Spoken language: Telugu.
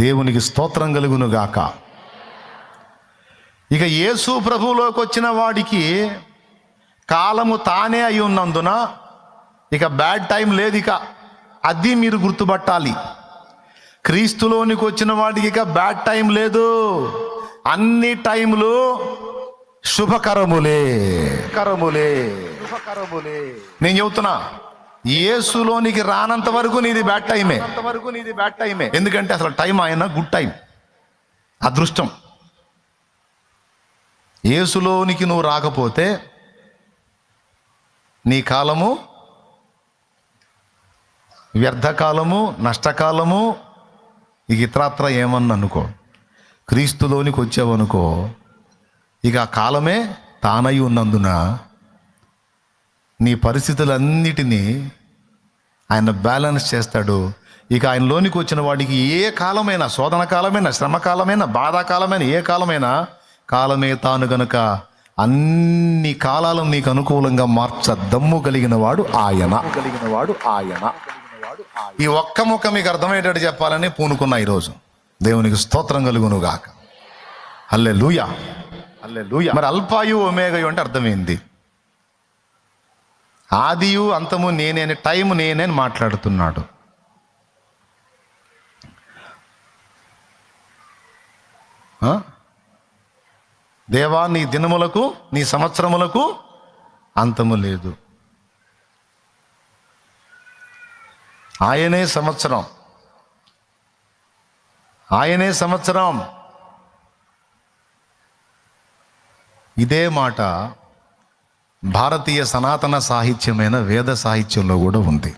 దేవునికి స్తోత్రం కలుగును గాక. ఇక యేసు ప్రభువులోకి వచ్చిన వాడికి కాలము తానే అయి ఉన్నందున ఇక బ్యాడ్ టైం లేదు. ఇక అది మీరు గుర్తుపట్టాలి. క్రీస్తులోనికి వచ్చిన వాడికి ఇక బ్యాడ్ టైం లేదు. అన్ని టైములు శుభకరములే. నేను చెబుతున్నా, యేసులోనికి రానంత వరకు నీది బ్యాడ్ టైమే. ఎందుకంటే అసలు టైం ఆయన గుడ్ టైం, అదృష్టం. యేసులోనికి నువ్వు రాకపోతే నీ కాలము వ్యర్థకాలము, నష్టకాలము. ఇక ఇతరత్ర ఏమన్నా అనుకో, క్రీస్తులోనికి వచ్చావనుకో, ఇక ఆ కాలమే తానై ఉన్నందున నీ పరిస్థితులన్నిటినీ ఆయన బ్యాలెన్స్ చేస్తాడు. ఇక ఆయనలోనికి వచ్చిన వాడికి ఏ కాలమైనా, శోధన కాలమైనా, శ్రమ కాలమైనా, బాధాకాలమైనా, ఏ కాలమైనా కాలమే తాను గనుక అన్ని కాలాలను నీకు అనుకూలంగా మార్చ దమ్ము కలిగిన వాడు ఆయన. ఈ ఒక్క ముక్క మీకు అర్థమయ్యేటట్టు చెప్పాలని పూనుకున్నా ఈరోజు. దేవునికి స్తోత్రం కలుగును గాక. హల్లెలూయా. మరి అల్ఫాయు ఒమేగాయు అంటే అర్థమైంది. ఆదియు అంతము నేనే అని, టైము నేనే అని మాట్లాడుతున్నాడు. దేవా, నీ దినములకు, నీ సంవత్సరములకు అంతము లేదు. ఆయనే సంవత్సరం, ఆయనే సంవత్సరం. ఇదే మాట భారతీయ సనాతన సాహిత్యమైన వేద సాహిత్యంలో కూడా ఉంది.